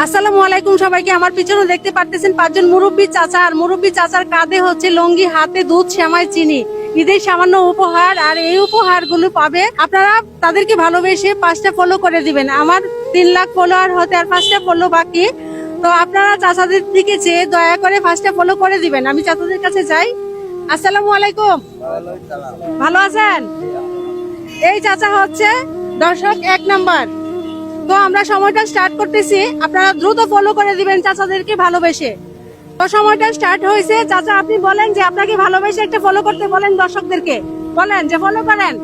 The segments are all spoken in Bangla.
আসসালামু আলাইকুম সবাইকে। আমার পিছনে দেখতে পারতেছেন পাঁচজন মুরব্বী চাচা, আর মুরব্বী চাচার কাঁধে হচ্ছে লঙ্গি, হাতে দুধ, সেমাই, চিনি, ঈদের সামান্য উপহার। আর এই উপহার গুলো পাবে আপনারা তাদেরকে ভালোবেসে 5টা ফলো করে দিবেন। আমার 3 লাখ ফলোয়ার হতে আর 5টা ফলো বাকি, তো আপনারা চাচাদের দিকে চেয়ে দয়া করে 5টা ফলো করে দিবেন। আমি চাচাদের কাছে যাই। আসসালামু আলাইকুম, ভালো আছেন? এই চাচা হচ্ছে দর্শক 1 নাম্বার। তো আমরা সময়টা স্টার্ট করতেছি, আপনারা দ্রুত ফলো করে দিবেন চাচাদেরকে ভালোবেসে। তো সময়টা স্টার্ট হয়েছে। চাচা আপনি বলেন যে আপনাকে ভালোবেসে একটা ফলো করতে বলেন, দর্শকদেরকে বলেন যে ফলো করেন।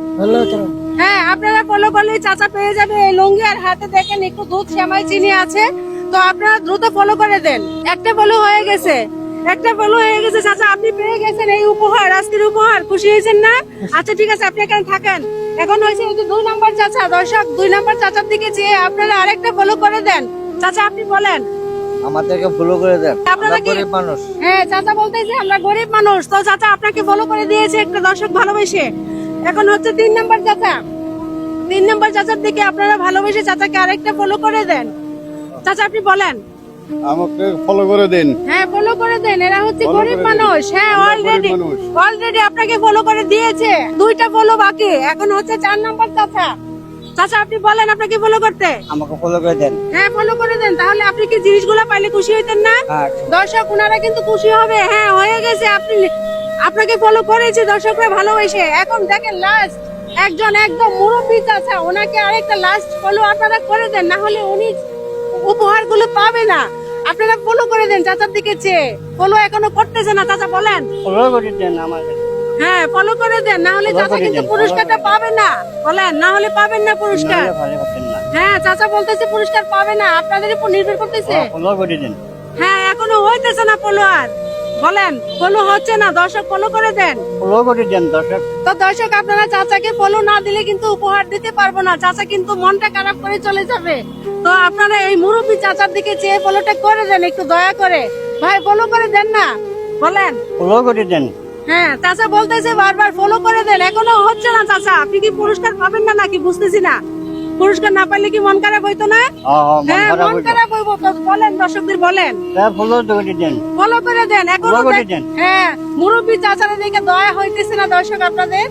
হ্যাঁ, আপনারা ফলো করলে চাচা পেয়ে যাবে এই লুঙ্গি, আর হাতে দেখেন একটু দুধ, সেমাই, চিনি আছে। তো আপনারা দ্রুত ফলো করে দেন। একটা ফলো হয়ে গেছে, একটা ফলো হয়ে গেছে। চাচা আপনি পেয়ে গেছেন এই উপহার, আজকের উপহার। খুশি হয়েছেন না? আচ্ছা ঠিক আছে, আপনি এখানে থাকেন। এখন হয়েছে এই যে 2 নাম্বার চাচা। দর্শক 2 নাম্বার চাচার দিকে চেয়ে আপনারা আরেকটা ফলো করে দেন। চাচা আপনি বলেন। আমাদেরকে ফলো করে দেন, আপনারা আমরা গরিব মানুষ। হ্যাঁ, চাচা বলতেছে আমরা গরিব মানুষ। তো চাচা আপনাকে ফলো করে দিয়েছে একটা দর্শক ভালোবেসে। এখন হচ্ছে 3 নাম্বার চাচা। 3 নাম্বার চাচার দিকে আপনারা ভালোবেসে চাচাকে আরেকটা ফলো করে দেন। চাচা আপনি বলেন। আমাকে ফলো করে দিন। হ্যাঁ, ফলো করে দেন। এরা হচ্ছে Follow গরিব করে দিন। মানুষ। হ্যাঁ, আমরা অলরেডি গরিব মানুষ। আপনাকে ফলো করে দিয়েছে। 2টা ফলো বাকি। এখন হচ্ছে 4 নাম্বার চাচা। চাচা আপনি বলেন আপনাকে ফলো করতে। আমাকে ফলো করে দেন। হ্যাঁ, ফলো করে দেন। তাহলে আপনি কি জিনিসগুলো পাইলে খুশি হইতেন না? হ্যাঁ, দর্শক ওনারা কিন্তু খুশি হবে। হ্যাঁ, হয়ে গেছে। আপনাকে ফলো করেছে দর্শকরা ভালোবেসে। এখন দেখেন লাস্ট একজন একদম মুরব্বী চাচা, ওনাকে আরেকটা লাস্ট ফলো আপনারা করে দেন, না হলে উনি উপহার গুলো পাবে না। আপনারা ফলো করে দেন চাচার দিকে চেয়ে। ফলো এখনো করতেছে না চাচা, বলেন। ফলো করে দেন আমাকে। হ্যাঁ, ফলো করে দেন, না হলে Follow চাচা করে কিন্তু দেন, পুরস্কারটা পাবে না। বলেন, না হলে পাবেন না পুরস্কার। নাহলে ভালো করতেন না। হ্যাঁ, চাচা বলতেছে পুরস্কার পাবে না, আপনাদের উপর নির্ভর করতেছে। ফলো করে দেন। হ্যাঁ, এখনো হইতেছে না ফলো। আর বলেন, ফলো হচ্ছে না। দর্শক ফলো করে দেন। ফলো করে দেন দর্শক। তো দর্শক আপনারা চাচাকে ফলো না দিলে কিন্তু উপহার দিতে পারবো না। চাচা কিন্তু মনটা খারাপ করে চলে যাবে। তো আপনারা এই মুরব্বী চাচার দিকে চেয়ে ফলোটা করে দেন একটু দয়া করে। ভাই ফলো করে দেন না, বলেন। ফলো করে দেন। হ্যাঁ, চাচা বলতেছে বারবার ফলো করে দেন, এখনো হচ্ছে না। চাচা আপনি কি পুরস্কার পাবেন না নাকি বুঝতেছি না। পুরস্কার না পাইলে কি মন খারাপ হইতো না? হ্যাঁ, মন খারাপ হইবো। তো বলেন, দর্শকদের বলেন। ফলো করে দেন। ফলো করে দেন এখনো। Follow করে দেন। হ্যাঁ, মুরব্বী চাচারা দেখে দয়া হইতেছে না দর্শক আপনাদের।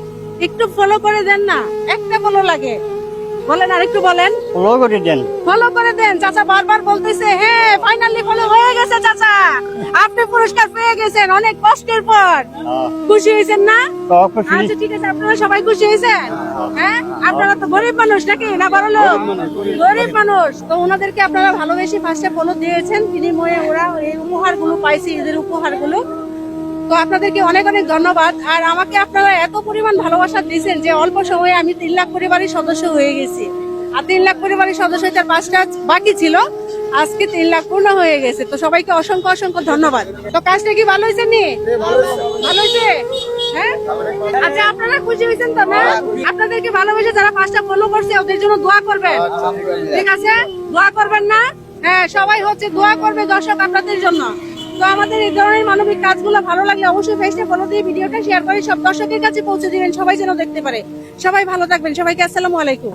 একটু ফলো করে দেন না, একটা ফলো লাগে। বলেন, আর একটু বলেন। ফলো করে দেন। ফলো করে দেন। চাচা বারবার বলতেছে। হ্যাঁ, ফাইনালি ফলো হয়ে গেছে চাচা। আপনি পুরস্কার পেয়ে গেছেন অনেক কষ্টের পর। খুশি হয়েছেন না? আচ্ছা ঠিক আছে, আপনারা সবাই খুশি হয়েছেন? হ্যাঁ, আপনারা তো গরিব মানুষ নাকি, না বড়লোক? গরিব মানুষ। তো ওনাদেরকে আপনারা ভালোবেসে 5টা ফলো দিয়েছেন, বিনিময়ে ওরা এই উপহার গুলো পাইছে, ঈদের উপহার গুলো। তো আপনাদেরকে অনেক অনেক ধন্যবাদ। আর আমাকে আপনারা এত পরিমাণ ভালোবাসা দিয়েছেন যে অল্প সময়ে আমি 3 লাখ পরিবারের সদস্য হয়ে গেছি। আর 3 লাখ পরিবারের সদস্য হইতে 5টা বাকি ছিল, আজকে 3 লাখ পূর্ণ হয়ে গেছে। তো সবাইকে অসংখ্য অসংখ্য ধন্যবাদ। তো কাজটা কি ভালো হয়েছে নি? ভালো হয়েছে? হ্যাঁ, আচ্ছা আপনারা খুশি হয়েছেন তো না? আপনাদেরকে ভালোবেসে যারা 5টা ফলো করছে ওদের জন্য দোয়া করবেন, ঠিক আছে? দোয়া করবেন না? হ্যাঁ, সবাই হচ্ছে দোয়া করবে দর্শক আপনাদের জন্য। তো আমাদের এই ধরনের মানবিক কাজগুলো ভালো লাগলে অবশ্যই পেজটা ফলো দিয়ে ভিডিওটা শেয়ার করে সব দর্শকের কাছে পৌঁছে দিবেন, সবাই যেন দেখতে পারে। সবাই ভালো থাকবেন। সবাইকে আসসালামু আলাইকুম।